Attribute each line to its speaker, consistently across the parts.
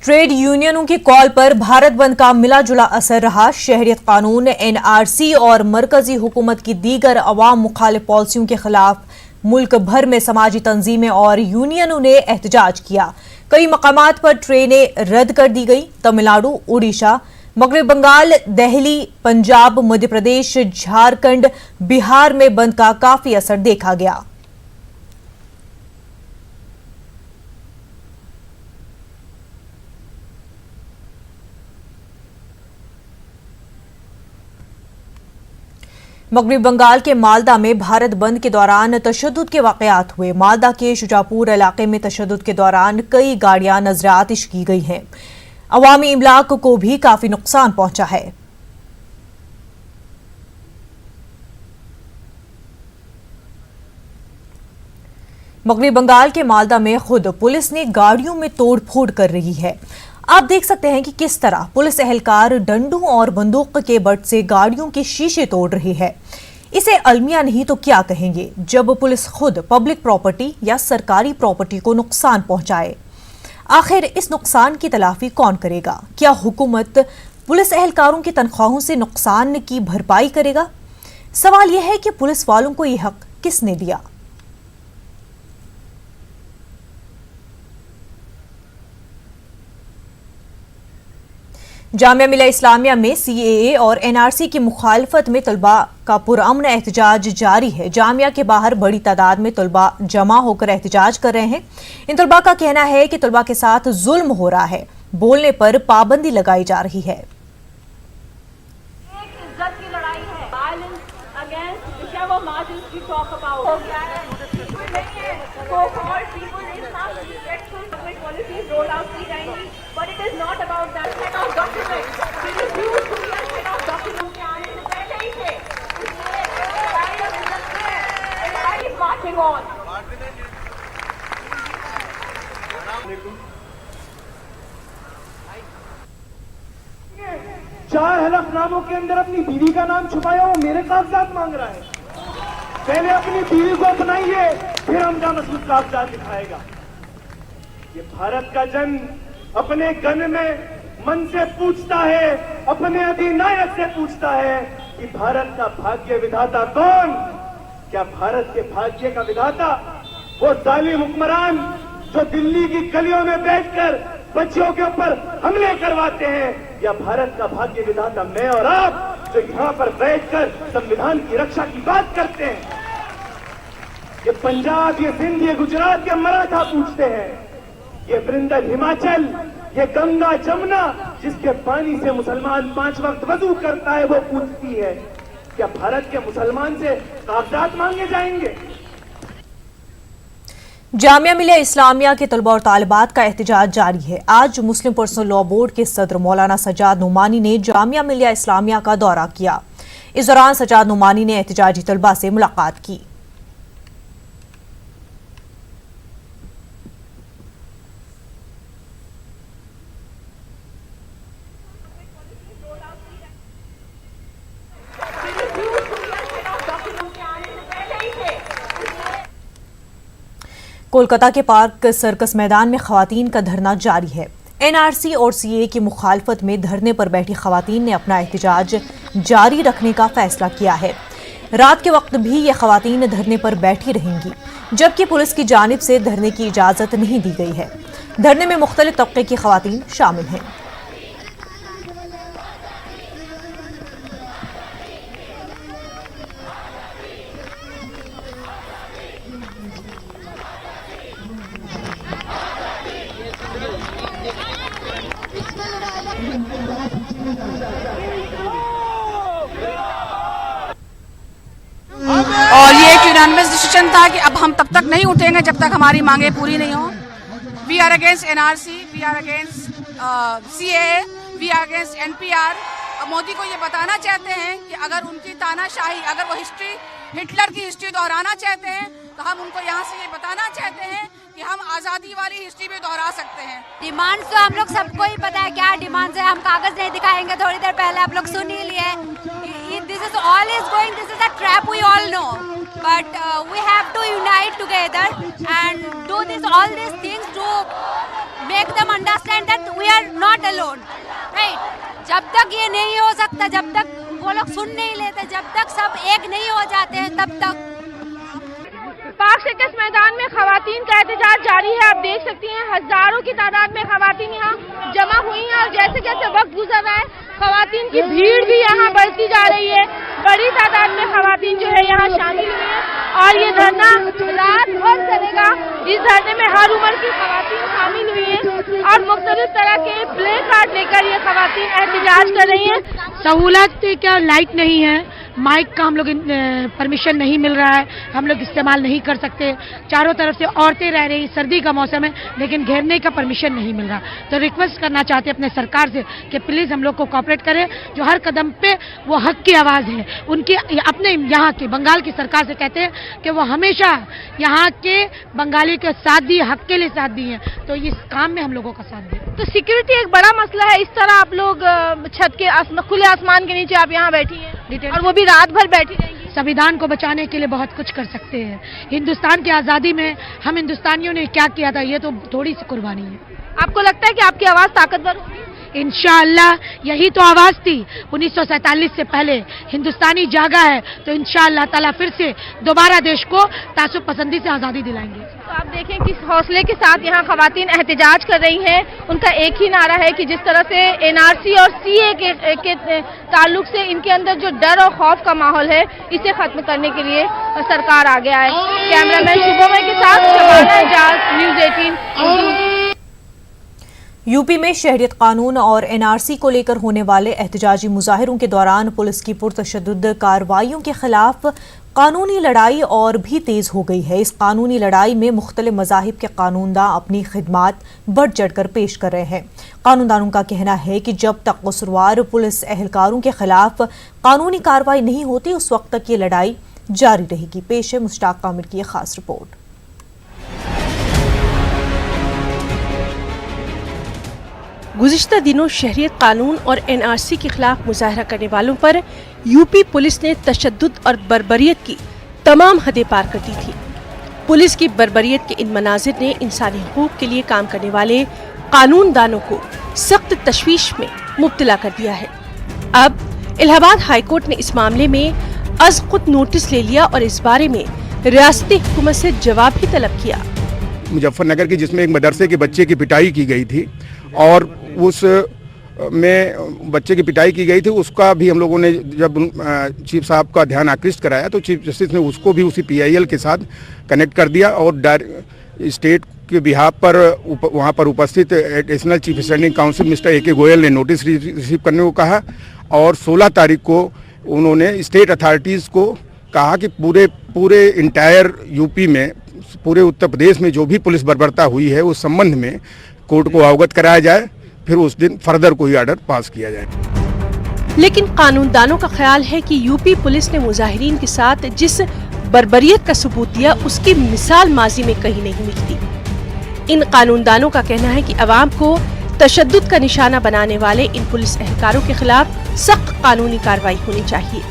Speaker 1: Trade यूनियनों की call पर भारत बंद का मिला जुला असर रहा। शहरियत कानून, एनआरसी और मरकजी हुकूमत की दीगर अवाम मुखालिफ पॉलिसियों के खिलाफ मुल्क भर में समाजी तंजीमें और यूनियनों ने एहतजाज किया। कई मकामात पर ट्रेनें रद्द कर दी गई। तमिलनाडु, उड़ीसा, मगरबी बंगाल, दिल्ली, पंजाब, मध्य प्रदेश, झारखंड, बिहार में बंद का काफी असर देखा गया। मगरबी बंगाल के मालदा में भारत बंद के दौरान तशद्दुद के वाकयात हुए। मालदा के शुजापुर इलाके में तशद्दुद के दौरान कई गाड़ियां नजरातिश की गई हैं। अवामी इमलाक को भी काफी नुकसान पहुंचा है। मगरबी बंगाल के मालदा में खुद पुलिस ने गाड़ियों में तोड़फोड़ कर रही है। आप देख सकते हैं कि किस तरह पुलिस एहलकार डंडों और बंदूक के बट से गाड़ियों के शीशे तोड़ रही है। इसे अलमिया नहीं तो क्या कहेंगे जब पुलिस खुद पब्लिक प्रॉपर्टी या सरकारी प्रॉपर्टी को नुकसान पहुंचाए। आखिर इस नुकसान की तलाफी कौन करेगा? क्या हुकूमत पुलिस एहलकारों की तनख्वाहों से नुकसान की भरपाई करेगा? सवाल यह है कि पुलिस वालों को यह हक किसने दिया? जामिया मिलिया इस्लामिया में सीएए और एनआरसी की मुखालफत में तलबा का पुरअमन एहतजाज जारी है। जामिया के बाहर बड़ी तादाद में तलबा जमा होकर एहतजाज कर रहे हैं। इन तलबा का कहना है कि तलबा के साथ जुल्म हो रहा है, बोलने पर पाबंदी लगाई जा रही है।
Speaker 2: चार हलफनामों के अंदर अपनी बीवी का नाम छुपाया, वो मेरे कागजात मांग रहा है। पहले अपनी बीवी को अपनाइए, फिर हमजा मसूद कागजात दिखाएगा। ये भारत का जन अपने गन में मन से पूछता है, अपने अधिनायक से पूछता है कि भारत का भाग्य विधाता कौन? क्या भारत के भाग्य का विधाता वो जालिम हुक्मरान जो दिल्ली की गलियों में बैठकर बच्चियों के ऊपर हमले करवाते हैं, या भारत का भाग्य विधाता मैं और आप जो यहां पर बैठकर संविधान की रक्षा की बात करते हैं? ये पंजाब, ये सिंध, ये गुजरात के मराठा पूछते हैं, ये वृंदल हिमाचल, ये गंगा जमुना जिसके पानी से मुसलमान 5 वक्त वजू करता है, वो पूछती है क्या भारत के मुसलमान से कागजात मांगे जाएंगे?
Speaker 1: जामिया मिलिया इस्लामिया के तलबा और तालिबात का एहतजाज जारी है। आज मुस्लिम पर्सनल लॉ बोर्ड के सदर मौलाना सज्जाद नुमानी ने जामिया मिलिया इस्लामिया का दौरा किया। इस दौरान सज्जाद नुमानी ने एहतजाजी तलबा से मुलाकात की। कोलकाता के पार्क सर्कस मैदान में खवातीन का धरना जारी है। एनआरसी और सीए की मुखालफत में धरने पर बैठी खवातीन ने अपना एहतजाज जारी रखने का फैसला किया है। रात के वक्त भी ये खवातीन धरने पर बैठी रहेंगी, जबकि पुलिस की जानिब से धरने की इजाजत नहीं दी गई है। धरने में मुख्तलिफ तबके की खवातीन शामिल हैं।
Speaker 3: और ये एक यूनानिमस डिसीजन था कि अब हम तब तक नहीं उठेंगे जब तक हमारी मांगे पूरी नहीं हो। We are against NRC, we are against CAA, we are against NPR. अब मोदी को ये बताना चाहते हैं कि अगर उनकी तानाशाही, अगर वो हिटलर की हिस्ट्री दोहराना चाहते हैं, तो हम उनको यहाँ से ये बताना चाहते हैं कि हम आज़ादी वाली हिस्ट्री भी दोहरा सकते हैं।
Speaker 4: डिमांड तो हम लोग सबको ही पता है क्या डिमांड्स है। हम कागज नहीं दिखाएंगे, थोड़ी देर पहले आप लोग सुन ही लिए। This is all is going, this is a trap, we all know, but we have to unite together and do all these things to make them understand that we are not alone, right? जब तक ये नहीं हो सकता, जब तक वो लोग सुन नहीं लेते, जब तक सब एक नहीं हो जाते हैं, तब तक।
Speaker 5: पाक सर्कस मैदान में खवातीन का एहतजाज जारी है। आप देख सकती हैं हजारों की तादाद में खवातीन यहाँ जमा हुई हैं और जैसे जैसे वक्त गुजर रहा है खवातीन की भीड़ भी यहाँ बढ़ती जा रही है। बड़ी तादाद में खवातीन जो है यहाँ शामिल हुई हैं और ये धरना रात भर चलेगा। इस धरने में हर उम्र की खवातीन शामिल हुई हैं और मुख्तलिफ तरह के प्ले कार्ड लेकर ये खवातीन एहतजाज कर रही हैं।
Speaker 6: सहूलत क्या लाइट नहीं है, माइक का हम लोग परमिशन नहीं मिल रहा है, हम लोग इस्तेमाल नहीं कर सकते। चारों तरफ से औरतें रह रही, सर्दी का मौसम है लेकिन घेरने का परमिशन नहीं मिल रहा। तो रिक्वेस्ट करना चाहते हैं अपने सरकार से कि प्लीज हम लोग को कोऑपरेट करें। जो हर कदम पे वो हक की आवाज है उनकी, अपने यहाँ के बंगाल की सरकार से कहते हैं कि वो हमेशा यहाँ के बंगाली के साथ दी, हक के लिए साथ दी है, तो इस काम में हम लोगों का साथ दें।
Speaker 5: तो सिक्योरिटी एक बड़ा मसला है। इस तरह आप लोग छत के खुले आसमान के नीचे आप यहाँ बैठी हैं और वो भी रात भर बैठी रहेंगी।
Speaker 6: संविधान को बचाने के लिए बहुत कुछ कर सकते हैं। हिंदुस्तान की आजादी में हम हिंदुस्तानियों ने क्या किया था, ये तो थोड़ी सी कुर्बानी है।
Speaker 5: आपको लगता है कि आपकी आवाज ताकतवर होगी?
Speaker 6: इंशाअल्लाह यही तो आवाज थी 1947 से पहले। हिंदुस्तानी जागा है तो इंशाअल्लाह ताला फिर से दोबारा देश को तासुब पसंदी से आजादी दिलाएंगे।
Speaker 5: तो आप देखें किस हौसले के साथ यहाँ खवातीन एहतजाज कर रही हैं। उनका एक ही नारा है कि जिस तरह से एनआरसी और सीए के ताल्लुक से इनके अंदर जो डर और खौफ का माहौल है इसे खत्म करने के लिए सरकार आगे आए। कैमरामैन शुभमय के साथ शबाना एजाज, न्यूज़ 18।
Speaker 1: यूपी में शहरियत कानून और एनआरसी को लेकर होने वाले एहतजाजी मुजाहिरों के दौरान पुलिस की पुरतशद्दुद कार्रवाइयों के खिलाफ कानूनी लड़ाई और भी तेज हो गई है। इस कानूनी लड़ाई में मुख्तलिफ मज़ाहिब के कानूनदा अपनी खिदमात बढ़ चढ़कर पेश कर रहे हैं। कानूनदानों का कहना है कि जब तक कसूरवार पुलिस एहलकारों के खिलाफ कानूनी कार्रवाई नहीं होती उस वक्त तक ये लड़ाई जारी रहेगी। पेश है मुश्ताक कामिल की खास रिपोर्ट।
Speaker 7: गुज़िश्ता दिनों शहरियत कानून और एनआरसी के खिलाफ मुजाहरा करने वालों पर यूपी पुलिस ने तशद्दुद और बर्बरियत की तमाम हदें पार कर दी थी। पुलिस की बर्बरियत के इन मनाजिर ने इंसानी हकूक़ के लिए काम करने वाले कानूनदानों को सख्त तशवीश में मुब्तला कर दिया है। अब इलाहाबाद हाईकोर्ट ने इस मामले में अज़ खुद नोटिस ले लिया और इस बारे में रियासती हुकूमत से जवाब भी तलब किया।
Speaker 8: मुजफ्फरनगर की जिसमें एक मदरसे के बच्चे की पिटाई की गई थी और उस में बच्चे की पिटाई की गई थी, उसका भी हम लोगों ने जब चीफ साहब का ध्यान आकृष्ट कराया तो चीफ जस्टिस ने उसको भी उसी पीआईएल के साथ कनेक्ट कर दिया और स्टेट के बिहाफ पर वहाँ पर उपस्थित additional chief standing council mister A के गोयल ने नोटिस रिसीव करने को कहा और 16 तारीख को उन्होंने स्टेट अथॉरिटीज़ को कहा कि पूरे इंटायर यूपी में, पूरे उत्तर प्रदेश में जो भी पुलिस बर्बरता हुई है उस संबंध में कोर्ट को अवगत कराया जाए, फिर उस दिन फर्दर कोई ऑर्डर पास किया जाए।
Speaker 7: लेकिन कानूनदानों का ख्याल है कि यूपी पुलिस ने मुजाहिरीन के साथ जिस बर्बरियत का सबूत दिया उसकी मिसाल माजी में कहीं नहीं मिलती। इन कानूनदानों का कहना है कि अवाम को तशद्दुद का निशाना बनाने वाले इन पुलिस एहलकारों के खिलाफ सख्त कानूनी कार्रवाई होनी चाहिए।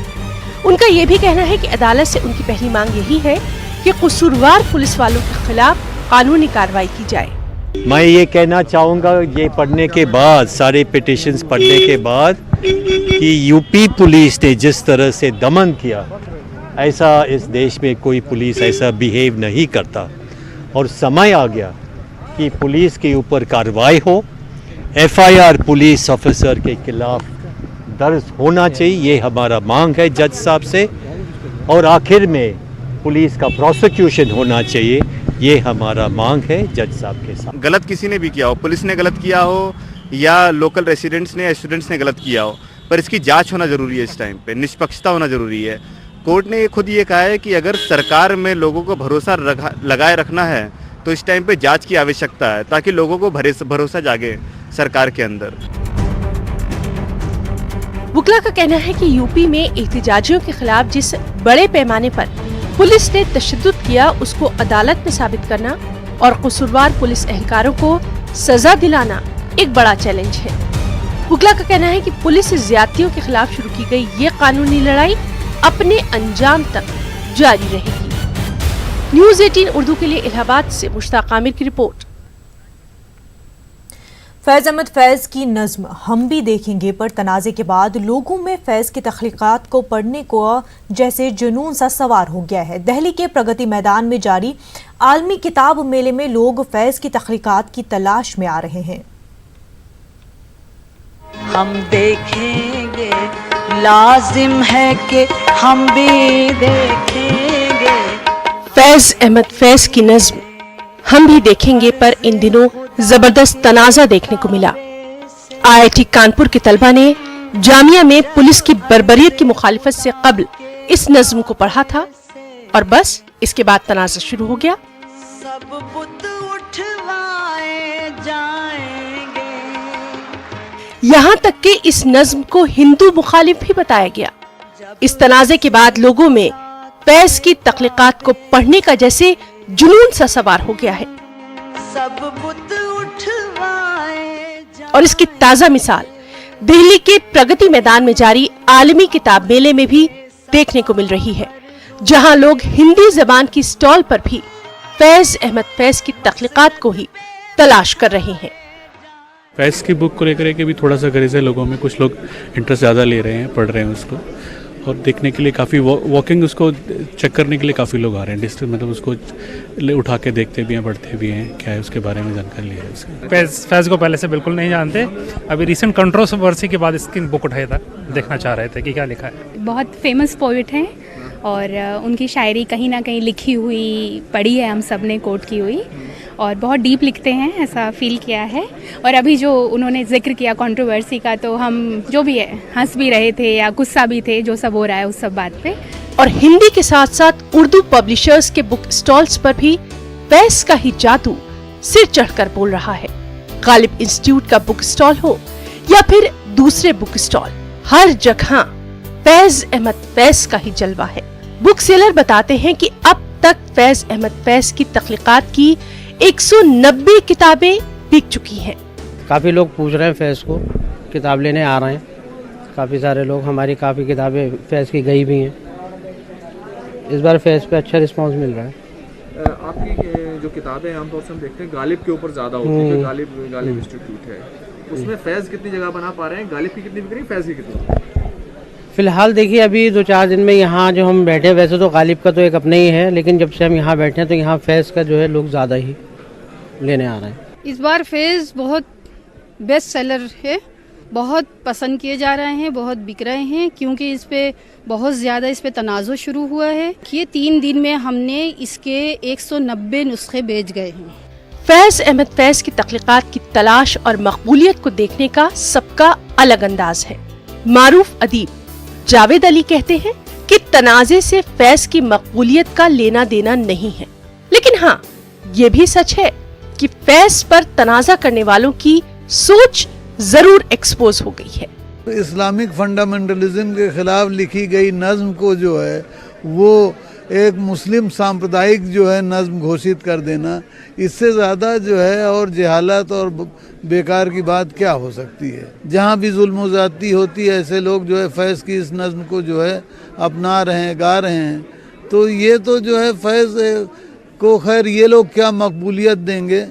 Speaker 7: उनका ये भी कहना है कि अदालत से उनकी पहली मांग यही है कि कसूरवार पुलिस वालों के खिलाफ कानूनी कार्रवाई की जाए।
Speaker 9: मैं ये कहना चाहूँगा ये पढ़ने के बाद, सारे पिटिशंस पढ़ने के बाद, कि यूपी पुलिस ने जिस तरह से दमन किया ऐसा इस देश में कोई पुलिस ऐसा बिहेव नहीं करता और समय आ गया कि पुलिस के ऊपर कार्रवाई हो। एफआईआर पुलिस ऑफिसर के खिलाफ दर्ज होना चाहिए, ये हमारा मांग है जज साहब से, और आखिर में पुलिस का प्रोसिक्यूशन होना चाहिए, ये हमारा मांग है जज साहब के साथ।
Speaker 10: गलत किसी ने भी किया हो, पुलिस ने गलत किया हो या लोकल रेसिडेंट्स ने या स्टूडेंट्स ने गलत किया हो, पर इसकी जांच होना जरूरी है। इस टाइम पे निष्पक्षता होना जरूरी है। कोर्ट ने खुद ये कहा है कि अगर सरकार में लोगों को भरोसा लगाए रखना है तो इस टाइम पे जांच की आवश्यकता है ताकि लोगों को भरोसा जागे सरकार के अंदर।
Speaker 7: वुकला का कहना है कि यूपी में एहतजाजियों के खिलाफ जिस बड़े पैमाने पर पुलिस ने तशद्दुद किया उसको अदालत में साबित करना और कसूरवार पुलिस एहलकारों को सजा दिलाना एक बड़ा चैलेंज है। वुकला का कहना है कि पुलिस से ज्यादतियों के खिलाफ शुरू की गई ये कानूनी लड़ाई अपने अंजाम तक जारी रहेगी। न्यूज़ 18 उर्दू के लिए इलाहाबाद से मुश्ताक आमिर की रिपोर्ट।
Speaker 1: फैज़ अहमद फैज़ की नज़्म हम भी देखेंगे पर तनाज़े के बाद लोगों में फैज़ की तख्लीक़ात को पढ़ने को जैसे जुनून सा सवार हो गया है। दिल्ली के प्रगति मैदान में जारी आलमी किताब मेले में लोग फैज़ की तख्लीक़ात की तलाश में आ रहे हैं।
Speaker 11: हम देखेंगे, लाजिम है कि हम भी देखेंगे।
Speaker 7: फैज अहमद फैज की नज्म हम भी देखेंगे पर इन दिनों जबरदस्त तनाजा देखने को मिला। IIT कानपुर के तलबा ने जामिया में पुलिस की बर्बरियत की मुखालिफत से कब्ल इस नज्म को पढ़ा था और बस इसके बाद तनाजा शुरू हो गया।
Speaker 11: सब बुत उठवाए जाएंगे।
Speaker 7: यहाँ तक कि इस नज्म को हिंदू मुखालिफ भी बताया गया। इस तनाजे के बाद लोगों में फैज की तख्लीकात को पढ़ने का जैसे जुनून सा सवार हो गया है
Speaker 11: सब बुत उठवाए
Speaker 7: और इसकी ताजा मिसाल दिल्ली के प्रगति मैदान में जारी आलमी किताब मेले में भी देखने को मिल रही है, जहां लोग हिंदी जबान की स्टॉल पर भी फैज अहमद फैज की तख्लीकात को ही तलाश कर रहे हैं।
Speaker 12: फैज की बुक को लेकर के भी थोड़ा सा गरीज है लोगों में, कुछ लोग इंटरेस्ट ज़्यादा ले रहे हैं, पढ़ रहे हैं उसको और देखने के लिए काफ़ी वॉकिंग उसको चेक करने के लिए काफ़ी लोग आ रहे हैं। डिस्ट्रिक्ट मतलब उसको उठा के देखते भी हैं, पढ़ते भी हैं, क्या है उसके बारे में जानकारी ले रहे हैं।
Speaker 13: फैज को पहले से बिल्कुल नहीं जानते, अभी रिसेंट कंट्रोवर्सी के बाद इसकी बुक उठाया था, देखना चाह रहे थे कि क्या लिखा है।
Speaker 14: बहुत फेमस पोइट हैं और उनकी शायरी कहीं ना कहीं लिखी हुई पढ़ी है, हम सब ने कोट की हुई और बहुत डीप लिखते हैं, ऐसा फील किया है। और अभी जो उन्होंने जिक्र किया कंट्रोवर्सी का, तो हम जो भी है हंस भी रहे थे या गुस्सा भी थे, जो सब हो रहा है उस सब बात पे।
Speaker 7: और हिंदी के साथ साथ उर्दू पब्लिशर्स के बुक स्टॉल्स पर भी फैज का ही जादू सिर चढ़कर बोल रहा है। गालिब इंस्टीट्यूट का बुक स्टॉल हो या फिर दूसरे बुक स्टॉल, हर जगह फैज अहमद फैज का ही जलवा है। बुक सेलर बताते हैं कि अब तक फैज अहमद फैज की तख्लीकात की 190 किताबें बिक चुकी हैं।
Speaker 15: काफ़ी लोग पूछ रहे हैं फैज को, किताब लेने आ रहे हैं काफ़ी सारे लोग। हमारी काफ़ी किताबें फैज की गई भी हैं। इस बार फैज पे अच्छा रिस्पांस मिल रहा है।
Speaker 16: आपकी जो किताबें आमतौर से हम देखते हैं गालिब के ऊपर ज़्यादा होती है, गालिब इंस्टीट्यूट है, उसमें फैज कितनी जगह बना पा रहे हैं, गालिब की कितनी बिक रही है, फैज की कितनी?
Speaker 15: फिलहाल देखिए अभी 2-4 दिन में यहाँ जो हम बैठे, वैसे तो गालिब का तो एक अपने ही है, लेकिन जब से हम यहाँ बैठे हैं तो यहाँ फैज का जो है लोग ज़्यादा ही लेने आ रहे हैं।
Speaker 17: इस बार फैज बहुत बेस्ट सेलर है, बहुत पसंद किए जा रहे हैं, बहुत बिक रहे हैं, क्योंकि इस पे बहुत ज़्यादा इस पे तनाज़ुर शुरू हुआ है। ये 3 दिन में हमने इसके 190 नुस्खे बेच गए हैं।
Speaker 7: फैज अहमद फैज की तख्लीकात की तलाश और मकबूलियत को देखने का सबका अलग अंदाज है। मारूफ अदीब जावेद अली कहते हैं कि तनाजे से फैज की मकबूलियत का लेना देना नहीं है, लेकिन हाँ ये भी सच है कि फैज पर तनाजा करने वालों की सोच जरूर एक्सपोज हो गई है।
Speaker 18: इस्लामिक फंडामेंटलिज्म के खिलाफ लिखी गई नज्म को जो है वो एक मुस्लिम सांप्रदायिक जो है नज्म घोषित कर देना, इससे ज़्यादा जो है और जहालत और बेकार की बात क्या हो सकती है। जहाँ भी जुल्म ज़्यादती होती है ऐसे लोग जो है फैज़ की इस नज्म को जो है अपना रहे हैं, गा रहे हैं, तो ये तो जो है फैज़ को खैर ये लोग क्या मकबूलियत देंगे,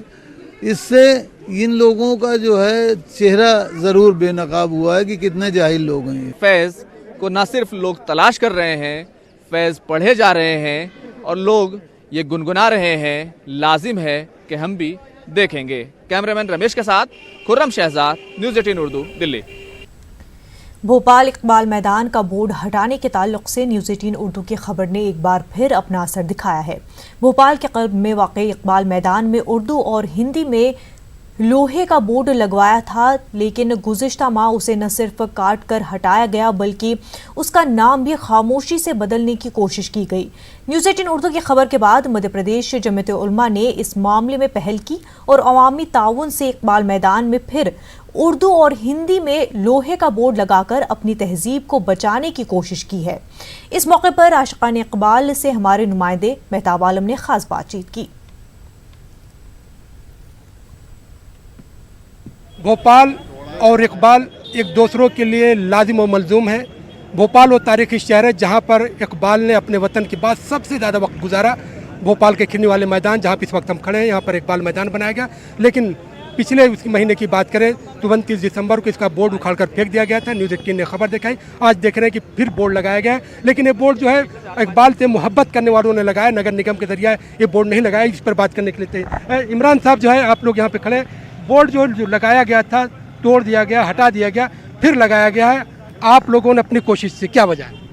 Speaker 18: इससे इन लोगों का जो है चेहरा ज़रूर बेनकाब हुआ है कि कितने जाहिल लोग हैं।
Speaker 19: फैज़ को न सिर्फ लोग तलाश कर रहे हैं, फैज़ पढ़े जा रहे हैं और लोग ये गुनगुना रहे हैं, लाजिम है कि हम भी देखेंगे। कैमरामैन रमेश के साथ खुर्रम शहजाद, न्यूज़ 18 उर्दू, दिल्ली।
Speaker 1: भोपाल इकबाल मैदान का बोर्ड हटाने के ताल्लुक से न्यूज़ 18 उर्दू की खबर ने एक बार फिर अपना असर दिखाया है। भोपाल के क़ल्ब में वाक़ई इकबाल मैदान में उर्दू और हिंदी में लोहे का बोर्ड लगवाया था, लेकिन गुज़िश्ता माह उसे न सिर्फ काट कर हटाया गया बल्कि उसका नाम भी खामोशी से बदलने की कोशिश की गई। न्यूज़ 18 उर्दू की खबर के बाद मध्य प्रदेश जमीयत उलमा ने इस मामले में पहल की और अवामी ताउन से इकबाल मैदान में फिर उर्दू और हिंदी में लोहे का बोर्ड लगाकर अपनी तहजीब को बचाने की कोशिश की है। इस मौके पर आशिकान इकबाल से हमारे नुमाइंदे मेहताब आलम ने खास बातचीत की।
Speaker 20: भोपाल और इकबाल एक दूसरों के लिए लाजिम और मलजूम है। भोपाल वो तारीखी शहर है जहाँ पर इकबाल ने अपने वतन के बाद सबसे ज़्यादा वक्त गुजारा। भोपाल के खिरनी वाले मैदान जहाँ पर इस वक्त हम खड़े हैं, यहाँ पर इकबाल मैदान बनाया गया, लेकिन पिछले महीने की बात करें तो 29 दिसंबर को इसका बोर्ड उखाड़कर फेंक दिया गया था। न्यूज़ 18 ने खबर दिखाई। आज देख रहे हैं कि फिर बोर्ड लगाया गया है, लेकिन ये बोर्ड जो है इकबाल से मोहब्बत करने वालों ने लगाया, नगर निगम के जरिए ये बोर्ड नहीं लगाया। इस पर बात करने के लिए इमरान साहब जो है, आप लोग यहाँ पे खड़े, बोर्ड जो लगाया गया था तोड़ दिया गया, हटा दिया गया, फिर लगाया गया है, आप लोगों ने अपनी कोशिश से, क्या वजह है?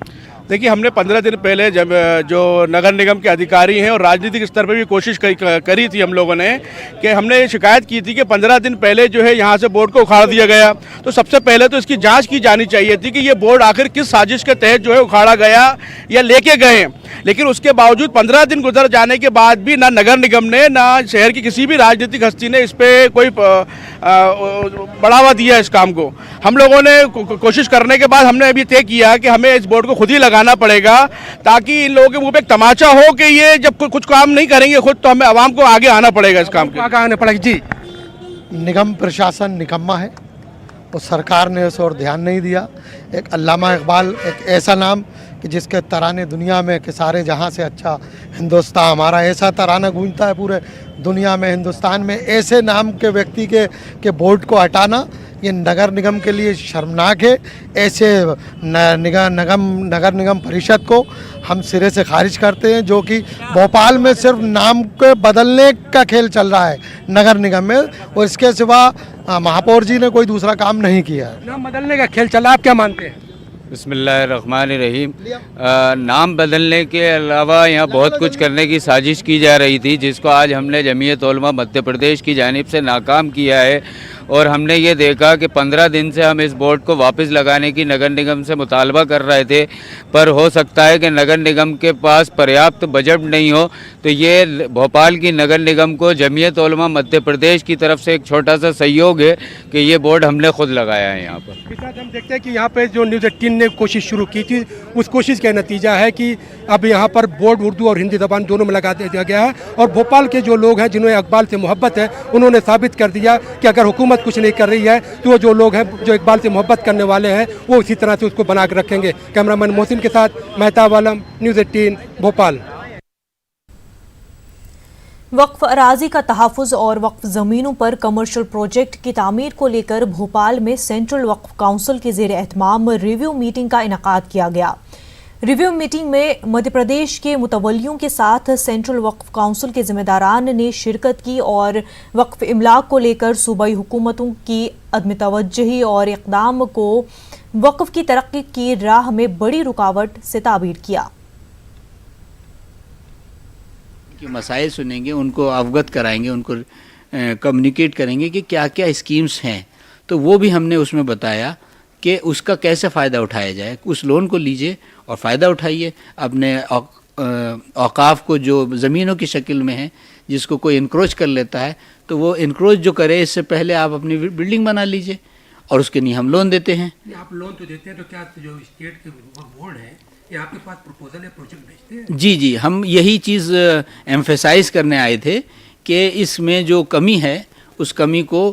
Speaker 21: देखिए, हमने 15 दिन पहले जब जो नगर निगम के अधिकारी हैं और राजनीतिक स्तर पर भी कोशिश करी थी हम लोगों ने, कि हमने शिकायत की थी कि 15 दिन पहले जो है यहाँ से बोर्ड को उखाड़ दिया गया। तो सबसे पहले तो इसकी जांच की जानी चाहिए थी कि ये बोर्ड आखिर किस साजिश के तहत जो है उखाड़ा गया या लेके गए। लेकिन उसके बावजूद 15 दिन गुजर जाने के बाद भी ना नगर निगम ने, ना शहर की किसी भी राजनीतिक हस्ती ने इस पर कोई बढ़ावा दिया इस काम को। हम लोगों ने कोशिश करने के बाद हमने अभी तय किया कि हमें इस बोर्ड को खुद ही लगाना पड़ेगा, ताकि इन लोगों के मुंह पे एक तमाचा हो कि ये जब कुछ काम नहीं करेंगे खुद, तो हमें आवाम को आगे आना पड़ेगा इस काम के।
Speaker 20: आगे आना पड़ेगा जी।
Speaker 22: निगम प्रशासन निकम्मा है और सरकार ने उस और ध्यान नहीं दिया। एक अल्लामा इकबाल, एक ऐसा नाम कि जिसके तराने दुनिया में कि सारे जहां से अच्छा हिंदुस्तान हमारा, ऐसा तराना गूंजता है पूरे दुनिया में। हिंदुस्तान में ऐसे नाम के व्यक्ति के बोर्ड को हटाना ये नगर निगम के लिए शर्मनाक है। ऐसे नगर निगम परिषद को हम सिरे से खारिज करते हैं, जो कि भोपाल में सिर्फ नाम के बदलने का खेल चल रहा है नगर निगम में, और इसके सिवा महापौर जी ने कोई दूसरा काम नहीं किया है।
Speaker 20: नाम बदलने का खेल चला, आप क्या मानते हैं?
Speaker 23: बिस्मिल्लाहिर्रहमानिर्रहीम। नाम बदलने के अलावा यहाँ बहुत कुछ करने की साजिश की जा रही थी, जिसको आज हमने जमीयत उलमा मध्य प्रदेश की जानिब से नाकाम किया है। और हमने ये देखा कि 15 दिन से हम इस बोर्ड को वापस लगाने की नगर निगम से मुतालबा कर रहे थे, पर हो सकता है कि नगर निगम के पास पर्याप्त बजट नहीं हो। तो ये भोपाल की नगर निगम को जमीयत उलमा मध्य प्रदेश की तरफ से एक छोटा सा सहयोग है कि ये बोर्ड हमने खुद लगाया है यहाँ पर।
Speaker 20: हम देखते हैं कि यहाँ पे जो न्यूज़ 18 ने कोशिश शुरू की थी, उस कोशिश का नतीजा है कि अब यहाँ पर बोर्ड उर्दू और हिंदी ज़बान दोनों में लगा दिया गया है। और भोपाल के जो लोग हैं जिन्हें इकबाल से मोहब्बत है, उन्होंने साबित कर दिया कि अगर हुकूमत कुछ नहीं कर रही है तो जो लोग हैं जो इकबाल से मोहब्बत करने वाले हैं वो इसी तरह से उसको बना कर रखेंगे। कैमरामैन मोहसिन के साथ मेहताब आलम, न्यूज़ 18 भोपाल।
Speaker 1: वक्फ अराजी का तहफ़्फ़ुज़ और वक्फ ज़मीनों पर कमर्शियल प्रोजेक्ट की तामीर को लेकर भोपाल में सेंट्रल वक्फ काउंसिल के ज़ेर एहतमाम रिव्यू मीटिंग का इनेकाद किया गया। रिव्यू मीटिंग में मध्य प्रदेश के मुतवल्लियों के साथ सेंट्रल वक्फ काउंसिल के जिम्मेदारान ने शिरकत की और वक्फ इमलाक को लेकर सूबाई हुकूमतों की अदम तवज्जुही और इक़दाम को वक्फ की तरक्की की राह में बड़ी रुकावट से ताबीर किया।
Speaker 24: मसाइल सुनेंगे, उनको अवगत कराएंगे, उनको कम्युनिकेट करेंगे कि क्या क्या स्कीम्स हैं। तो वो भी हमने उसमें बताया कि उसका कैसे फ़ायदा उठाया जाए। उस लोन को लीजिए और फ़ायदा उठाइए। अपने औकाफ को जो ज़मीनों की शक्ल में है, जिसको कोई इनक्रोच कर लेता है, तो वो इनक्रोच जो करे इससे पहले आप अपनी बिल्डिंग बना लीजिए और उसके लिए हम लोन देते हैं।
Speaker 20: आप लोन तो देते हैं, तो क्या जो स्टेट के बोर्ड है ये आपके पास प्रपोजल या प्रोजेक्ट भेजते हैं?
Speaker 24: जी जी, हम यही चीज़ एम्फेसाइज करने आए थे कि इसमें जो कमी है उस कमी को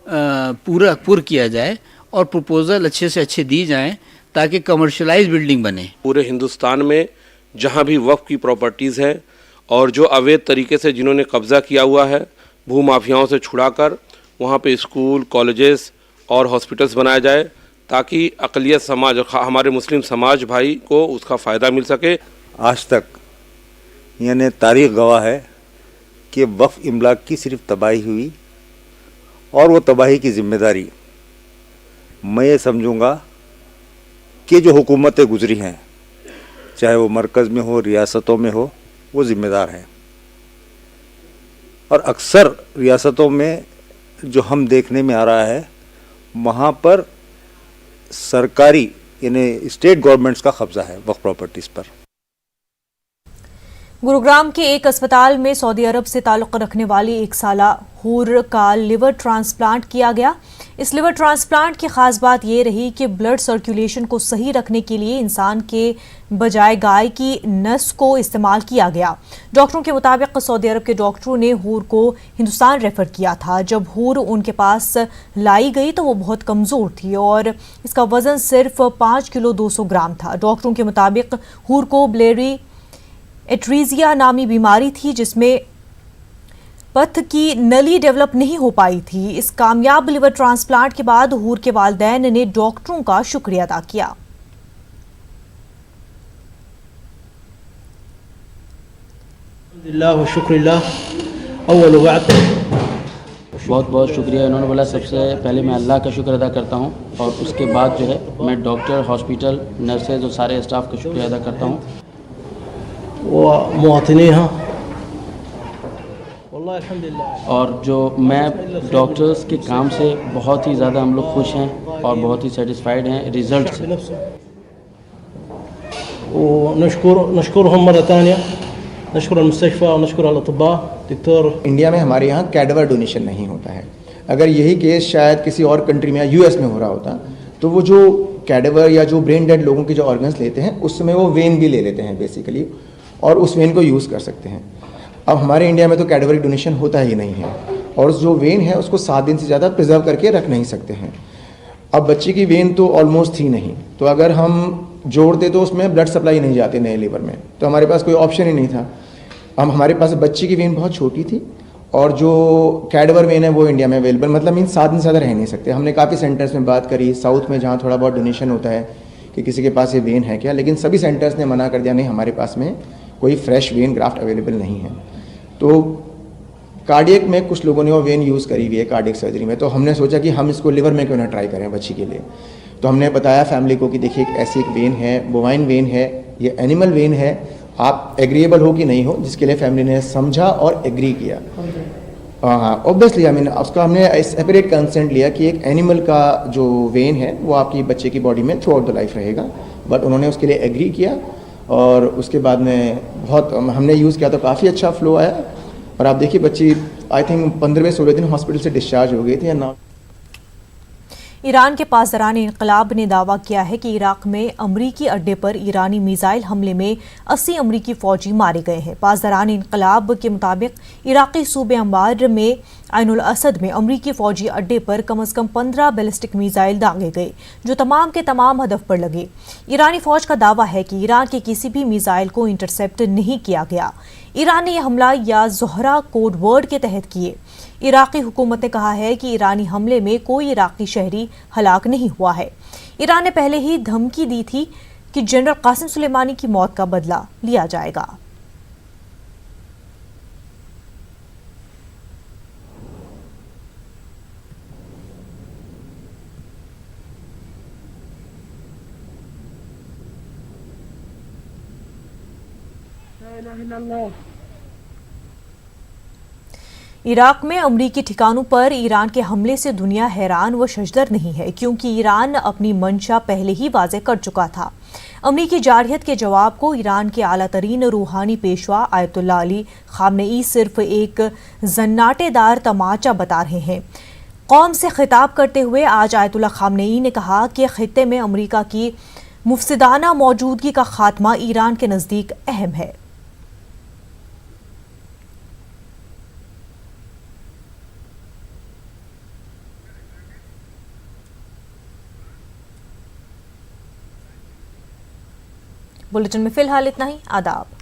Speaker 24: पूरा किया जाए और प्रपोजल अच्छे से अच्छे दी जाएं ताकि कमर्शलाइज बिल्डिंग बने।
Speaker 25: पूरे हिंदुस्तान में जहां भी वक्फ की प्रॉपर्टीज़ हैं और जो अवैध तरीके से जिन्होंने कब्ज़ा किया हुआ है, भू माफियाओं से छुड़ाकर वहां पे स्कूल, कॉलेजेस और हॉस्पिटल्स बनाया जाए, ताकि अक़लियत समाज, हमारे मुस्लिम समाज भाई को उसका फ़ायदा मिल सके।
Speaker 26: आज तक यानी तारीख़ गवाह है कि वक्फ इमलाक की सिर्फ तबाही हुई और वो तबाही की ज़िम्मेदारी मैं ये समझूंगा कि जो हुकूमतें गुजरी हैं, चाहे वो मरकज़ में हो, रियासतों में हो, वो ज़िम्मेदार हैं। और अक्सर रियासतों में जो हम देखने में आ रहा है, वहाँ पर सरकारी यानी स्टेट गवर्नमेंट्स का कब्जा है वक्फ प्रॉपर्टीज़ पर।
Speaker 1: गुरुग्राम के एक अस्पताल में सऊदी अरब से ताल्लुक़ रखने वाली 1 साला हूर का लिवर ट्रांसप्लांट किया गया। इस लिवर ट्रांसप्लांट की खास बात यह रही कि ब्लड सर्कुलेशन को सही रखने के लिए इंसान के बजाय गाय की नस को इस्तेमाल किया गया। डॉक्टरों के मुताबिक सऊदी अरब के डॉक्टरों ने हूर को हिंदुस्तान रेफर किया था। जब हूर उनके पास लाई गई तो वो बहुत कमज़ोर थी और इसका वज़न सिर्फ 5 किलो 200 ग्राम था। डॉक्टरों के मुताबिक हूर को बिलियरी एट्रीजिया नामी बीमारी थी, जिसमें पथ की नली डेवलप नहीं हो पाई थी। इस कामयाब लिवर ट्रांसप्लांट के बाद हूर के वालिदैन ने डॉक्टरों का शुक्रिया अदा किया।
Speaker 2: बहुत बहुत शुक्रिया। इन्होंने बोला सबसे पहले मैं अल्लाह का शुक्र अदा करता हूँ और उसके बाद जो है मैं डॉक्टर, हॉस्पिटल, नर्सेज और सारे स्टाफ का शुक्रिया अदा करता हूँ। और जो मैं डॉक्टर्स के काम से बहुत ही ज़्यादा हम लोग खुश हैं और बहुत ही सेटिस्फाइड हैं रिज़ल्ट से।
Speaker 3: इंडिया में हमारे यहाँ कैडवर डोनेशन नहीं होता है। अगर यही केस शायद किसी और कंट्री में या यूएस में हो रहा होता तो वो जो कैडवर या जो ब्रेन डेड लोगों के जो ऑर्गन्स लेते हैं उसमें वो वेन भी ले लेते हैं बेसिकली, और उस वेन को यूज़ कर सकते हैं। अब हमारे इंडिया में तो कैडवरी डोनेशन होता ही नहीं है और जो वेन है उसको 7 दिन से ज़्यादा प्रिजर्व करके रख नहीं सकते हैं। अब बच्चे की वेन तो ऑलमोस्ट थी नहीं, तो अगर हम जोड़ते तो उसमें ब्लड सप्लाई नहीं जाती नए लीवर में, तो हमारे पास कोई ऑप्शन ही नहीं था। अब हमारे पास बच्चे की वेन बहुत छोटी थी और जो कैडवर वेन है वो इंडिया में अवेलेबल, मतलब मीन 7 दिन से ज़्यादा रह नहीं सकते। हमने काफ़ी सेंटर्स में बात करी, साउथ में जहाँ थोड़ा बहुत डोनेशन होता है कि किसी के पास ये वेन है क्या, लेकिन सभी सेंटर्स ने मना कर दिया, नहीं हमारे पास में कोई फ्रेश वेन ग्राफ्ट अवेलेबल नहीं है। तो कार्डियक में कुछ लोगों ने वो वेन यूज़ करी हुई है कार्डियक सर्जरी में, तो हमने सोचा कि हम इसको लिवर में क्यों ना ट्राई करें बच्ची के लिए। तो हमने बताया फैमिली को कि देखिए ऐसी एक वेन है, बोवाइन वेन है, ये एनिमल वेन है, आप एग्रीएबल हो कि नहीं हो, जिसके लिए फैमिली ने समझा और एग्री किया। हाँ ऑब्वियसली आई मीन उसका हमने सेपरेट कंसेंट लिया कि एक एनिमल का जो वेन है वो आपकी बच्चे की बॉडी में थ्रू आउट द लाइफ रहेगा, बट उन्होंने उसके लिए एग्री किया और उसके बाद में बहुत हमने यूज़ किया तो काफ़ी अच्छा फ्लो आया। और आप देखिए बच्ची आई थिंक 15-16 दिन हॉस्पिटल से डिस्चार्ज हो गई थी ना।
Speaker 1: ईरान के पासदारान इनकलाब ने दावा किया है कि इराक में अमरीकी अड्डे पर ईरानी मिसाइल हमले में 80 अमरीकी फौजी मारे गए हैं। पासदारान इनकलाब के मुताबिक इराकी सूबे अंबार में आइनुल असद में अमरीकी फौजी अड्डे पर कम से कम 15 बैलिस्टिक मिसाइल दागे गए, जो तमाम के तमाम हदफ पर लगे। ईरानी फौज का दावा है कि ईरान के किसी भी मिसाइल को इंटरसेप्ट नहीं किया गया। ईरान ने यह हमला या जोहरा कोड वर्ड के तहत किए। इराकी हुकूमत ने कहा है कि ईरानी हमले में कोई इराकी शहरी हलाक नहीं हुआ है। ईरान ने पहले ही धमकी दी थी कि जनरल कासिम सुलेमानी की मौत का बदला लिया जाएगा। इराक में अमरीकी ठिकानों पर ईरान के हमले से दुनिया हैरान व शजदर नहीं है, क्योंकि ईरान अपनी मंशा पहले ही वाज़े कर चुका था। अमरीकी जारहियत के जवाब को ईरान के आला तरीन रूहानी पेशवा आयतुल्लाह अली खामनेई सिर्फ एक जन्नाटेदार तमाचा बता रहे हैं। कौम से खिताब करते हुए आज आयतुल्लाह खामनेई ने कहा कि खित्ते में अमरीका की मुफ्सिदाना मौजूदगी का खात्मा ईरान के नज़दीक अहम है। बुलेटिन में फिलहाल इतना ही। आदाब।